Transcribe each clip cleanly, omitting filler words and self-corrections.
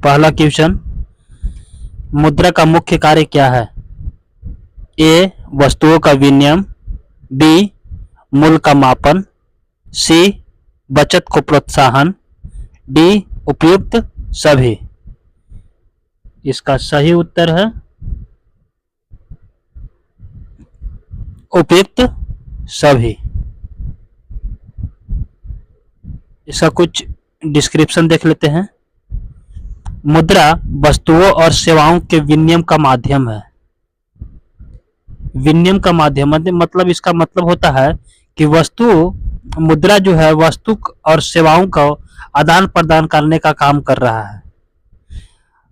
पहला क्वेश्चन, मुद्रा का मुख्य कार्य क्या है? ए वस्तुओं का विनिमय, बी मूल्य का मापन, सी बचत को प्रोत्साहन, डी उपयुक्त सभी। इसका सही उत्तर है उपयुक्त सभी। इसका कुछ डिस्क्रिप्शन देख लेते हैं। मुद्रा वस्तुओं और सेवाओं के विनिमय का माध्यम है। विनिमय का माध्यम मतलब इसका मतलब होता है कि मुद्रा जो है वस्तु और सेवाओं को आदान प्रदान करने का काम कर रहा है।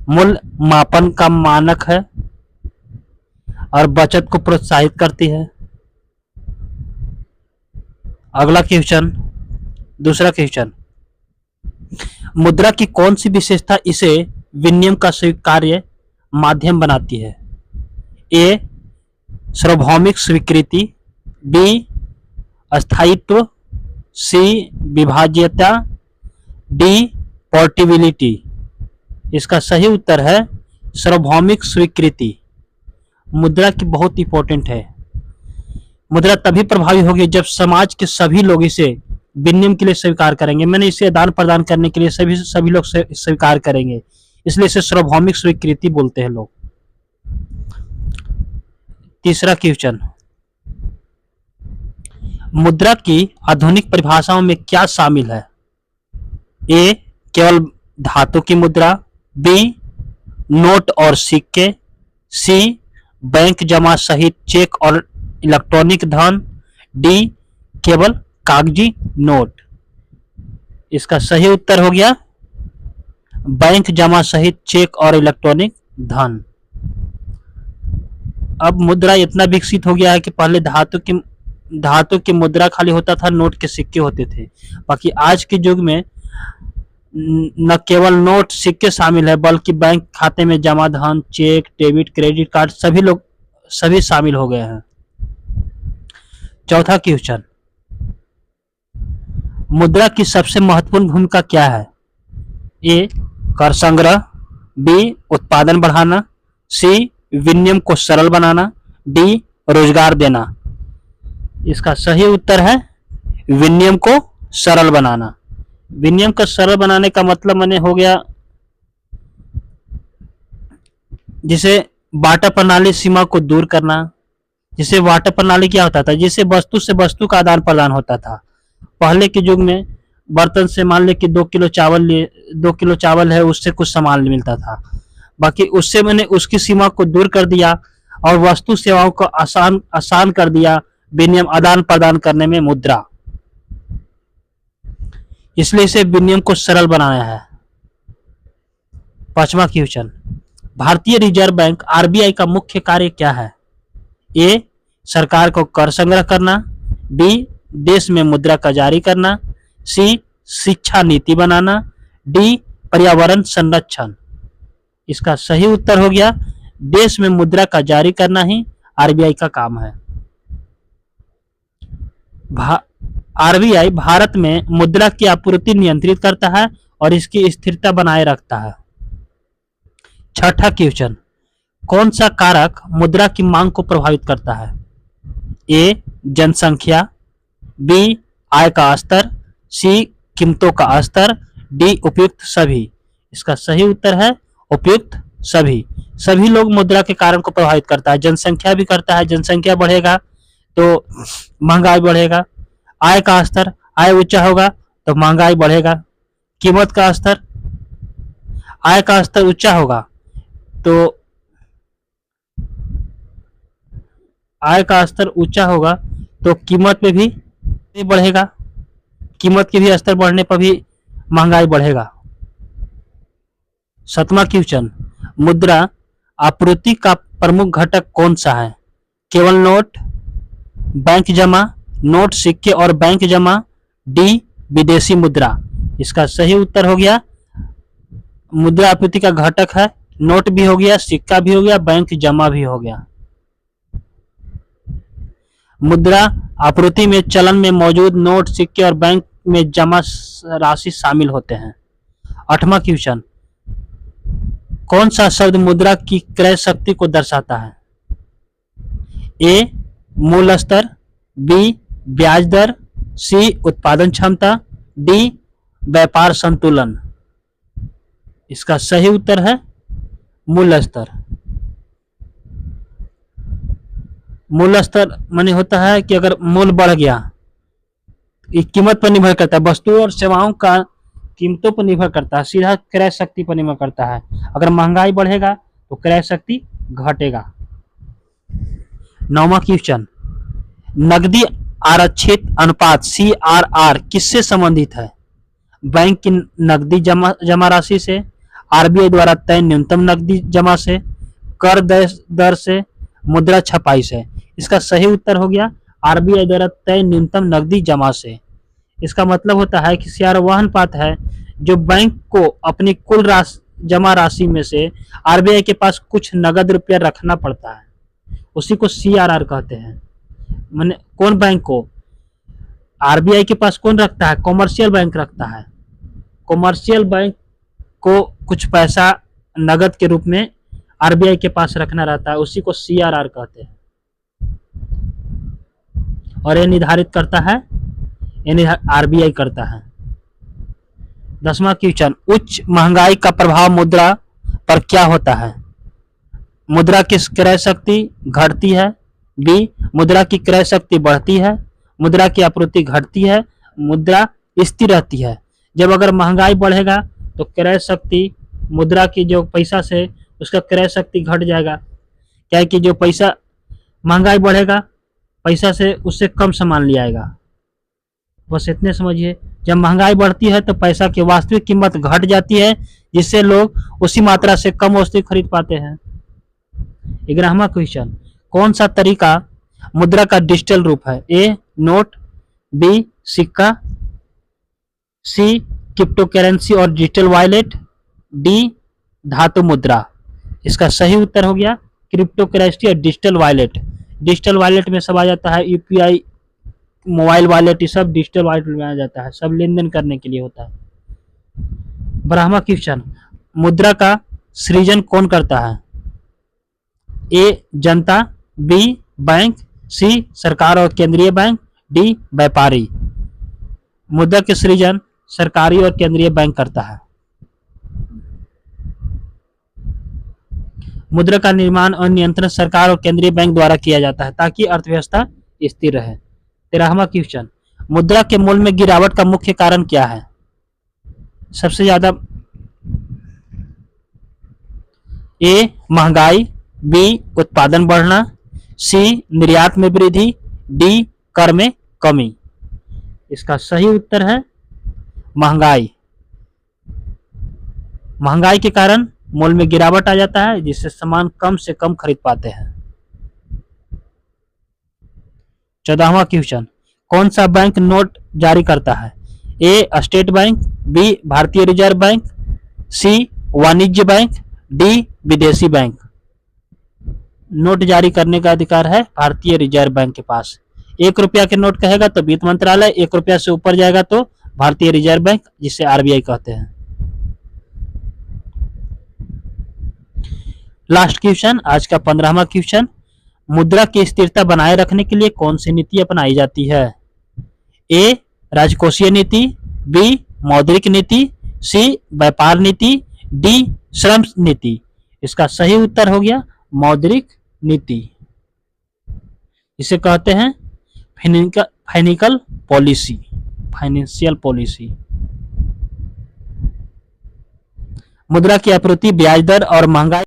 मूल्य मापन का मानक है और बचत को प्रोत्साहित करती है। अगला क्वेश्चन, दूसरा क्वेश्चन, मुद्रा की कौन सी विशेषता इसे विनिमय का स्वीकार्य माध्यम बनाती है? ए सार्वभौमिक स्वीकृति, बी स्थायित्व, सी विभाज्यता, डी पोर्टेबिलिटी। इसका सही उत्तर है सार्वभौमिक स्वीकृति। मुद्रा की बहुत इंपॉर्टेंट है। मुद्रा तभी प्रभावी होगी जब समाज के सभी लोग इसे विनिमय के लिए स्वीकार करेंगे। मैंने इसे आदान प्रदान करने के लिए सभी लोग स्वीकार करेंगे, इसलिए इसे सार्वभौमिक स्वीकृति बोलते हैं लोग। तीसरा क्वेश्चन, मुद्रा की आधुनिक परिभाषाओं में क्या शामिल है? ए केवल धातु की मुद्रा, बी नोट और सिक्के, सी बैंक जमा सहित चेक और इलेक्ट्रॉनिक धन, डी केवल कागजी नोट। इसका सही उत्तर हो गया बैंक जमा सहित चेक और इलेक्ट्रॉनिक धन। अब मुद्रा इतना विकसित हो गया है कि पहले धातु की मुद्रा खाली होता था, नोट के सिक्के होते थे। बाकी आज के युग में न केवल नोट सिक्के शामिल है बल्कि बैंक खाते में जमा धन, चेक, डेबिट, क्रेडिट कार्ड सभी शामिल हो गए हैं। चौथा क्वेश्चन, मुद्रा की सबसे महत्वपूर्ण भूमिका क्या है? ए कर संग्रह, बी उत्पादन बढ़ाना, सी विनिमय को सरल बनाना, डी रोजगार देना। इसका सही उत्तर है विनिमय को सरल बनाना। विनिमय को सरल बनाने का मतलब मैंने हो गया जिसे बाटा प्रणाली सीमा को दूर करना। जिसे बाटा प्रणाली क्या होता था? जिसे वस्तु से वस्तु का आदान प्रदान होता था। पहले के युग में बर्तन से मान ले कि 2 किलो चावल है, उससे कुछ सामान मिलता था। बाकी उससे मैंने उसकी सीमा को दूर कर दिया और वस्तु सेवाओं को आसान कर दिया विनिमय आदान प्रदान करने में मुद्रा, इसलिए इसे विनिमय को सरल बनाया है। पांचवा क्वेश्चन, भारतीय रिजर्व बैंक आरबीआई का मुख्य कार्य क्या है? ए सरकार को कर संग्रह करना, बी देश में मुद्रा का जारी करना, सी शिक्षा नीति बनाना, डी पर्यावरण संरक्षण। इसका सही उत्तर हो गया देश में मुद्रा का जारी करना ही आरबीआई का काम है। आरबीआई भारत में मुद्रा की आपूर्ति नियंत्रित करता है और इसकी स्थिरता बनाए रखता है। छठा क्वेश्चन, कौन सा कारक मुद्रा की मांग को प्रभावित करता है? ए जनसंख्या, बी आय का स्तर, सी कीमतों का स्तर, डी उपयुक्त सभी। इसका सही उत्तर है उपयुक्त सभी। सभी लोग मुद्रा के कारण को प्रभावित करता है। जनसंख्या भी करता है, जनसंख्या बढ़ेगा तो महंगाई बढ़ेगा। आय का स्तर, आय ऊंचा होगा तो महंगाई बढ़ेगा। कीमत का स्तर, आय का स्तर ऊंचा होगा तो कीमत में भी बढ़ेगा। कीमत के भी स्तर बढ़ने पर भी महंगाई बढ़ेगा। सातवां क्वेश्चन, मुद्रा आपूर्ति का प्रमुख घटक कौन सा है? केवल नोट, बैंक जमा, नोट सिक्के और बैंक जमा, डी विदेशी मुद्रा। इसका सही उत्तर हो गया मुद्रा आपूर्ति का घटक है नोट भी हो गया, सिक्का भी हो गया, बैंक जमा भी हो गया। मुद्रा आपूर्ति में चलन में मौजूद नोट, सिक्के और बैंक में जमा राशि शामिल होते हैं। आठवां क्वेश्चन, कौन सा शब्द मुद्रा की क्रय शक्ति को दर्शाता है? ए मूल स्तर, बी ब्याज दर, सी उत्पादन क्षमता, डी व्यापार संतुलन। इसका सही उत्तर है मूल स्तर। मूल स्तर माने होता है कि अगर मूल बढ़ गया, ये कीमत पर निर्भर करता है, वस्तुओं और सेवाओं का कीमतों पर निर्भर करता है, सीधा क्रय शक्ति पर निर्भर करता है। अगर महंगाई बढ़ेगा तो क्रय शक्ति घटेगा। 9वां क्वेश्चन, नकदी आरक्षित अनुपात CRR किससे संबंधित है? बैंक की नकदी जमा राशि से, आरबीआई द्वारा तय न्यूनतम नकदी जमा से, कर दर से, मुद्रा छपाई से। इसका सही उत्तर हो गया आरबीआई द्वारा तय न्यूनतम नकदी जमा से। इसका मतलब होता है कि CRR वह अनुपात है जो बैंक को अपनी कुल जमा राशि में से आरबीआई के पास कुछ नगद रुपया रखना पड़ता है, उसी को CRR कहते हैं। माने कौन बैंक को? आरबीआई के पास कौन रखता है? कॉमर्शियल बैंक रखता है। कॉमर्शियल बैंक को कुछ पैसा नगद के रूप में आरबीआई के पास रखना रहता है, उसी को CRR कहते हैं। और ये निर्धारित करता है, यानी आरबीआई करता है। 10वां क्वेश्चन, उच्च महंगाई का प्रभाव मुद्रा पर क्या होता है? मुद्रा की क्रय शक्ति घटती है, बी मुद्रा की क्रय शक्ति बढ़ती है, मुद्रा की आपूर्ति घटती है, मुद्रा स्थिर रहती है। जब अगर महंगाई बढ़ेगा तो क्रय शक्ति, मुद्रा की जो पैसा से उसका क्रय शक्ति घट जाएगा। क्या है कि जो पैसा महंगाई बढ़ेगा, पैसा से उससे कम सामान लिया आएगा। बस इतने समझिए, जब महंगाई बढ़ती है तो पैसा की वास्तविक कीमत घट जाती है, जिससे लोग उसी मात्रा से कम वस्तु खरीद पाते हैं। 11वां क्वेश्चन, कौन सा तरीका मुद्रा का डिजिटल रूप है? ए नोट, बी सिक्का, सी क्रिप्टो करेंसी और डिजिटल वॉलेट, डी धातु मुद्रा। इसका सही उत्तर हो गया क्रिप्टो करेंसी और डिजिटल वॉलेट। डिजिटल वॉलेट में सब आ जाता है, यूपीआई, मोबाइल वॉलेट, ये सब डिजिटल वॉलेट में आ जाता है, सब लेन देन करने के लिए होता है। 12वां क्वेश्चन, मुद्रा का सृजन कौन करता है? ए जनता, बी बैंक, सी सरकार और केंद्रीय बैंक, डी व्यापारी। मुद्रा के सृजन सरकारी और केंद्रीय बैंक करता है। मुद्रा का निर्माण और नियंत्रण सरकार और केंद्रीय बैंक द्वारा किया जाता है ताकि अर्थव्यवस्था स्थिर रहे। 13वां क्वेश्चन, मुद्रा के मूल्य में गिरावट का मुख्य कारण क्या है? सबसे ज्यादा ए महंगाई, बी उत्पादन बढ़ना, सी निर्यात में वृद्धि, डी कर में कमी। इसका सही उत्तर है महंगाई। महंगाई के कारण मूल्य में गिरावट आ जाता है, जिससे सामान कम से कम खरीद पाते हैं। 14वां क्वेश्चन, कौन सा बैंक नोट जारी करता है? ए स्टेट बैंक, बी भारतीय रिजर्व बैंक, सी वाणिज्य बैंक, डी विदेशी बैंक। नोट जारी करने का अधिकार है भारतीय रिजर्व बैंक के पास। 1 रुपया के नोट कहेगा तो वित्त मंत्रालय, 1 रुपया से ऊपर जाएगा तो भारतीय रिजर्व बैंक, जिसे आरबीआई कहते हैं। लास्ट क्वेश्चन, आज का 15वां क्वेश्चन, मुद्रा की स्थिरता बनाए रखने के लिए कौन सी नीति अपनाई जाती है? ए राजकोषीय नीति, बी मौद्रिक नीति, सी व्यापार नीति, डी श्रम नीति। इसका सही उत्तर हो गया मौद्रिक नीति। इसे कहते हैं फाइनेंशियल पॉलिसी, फाइनेंशियल पॉलिसी। मुद्रा की आपूर्ति, ब्याज दर और महंगाई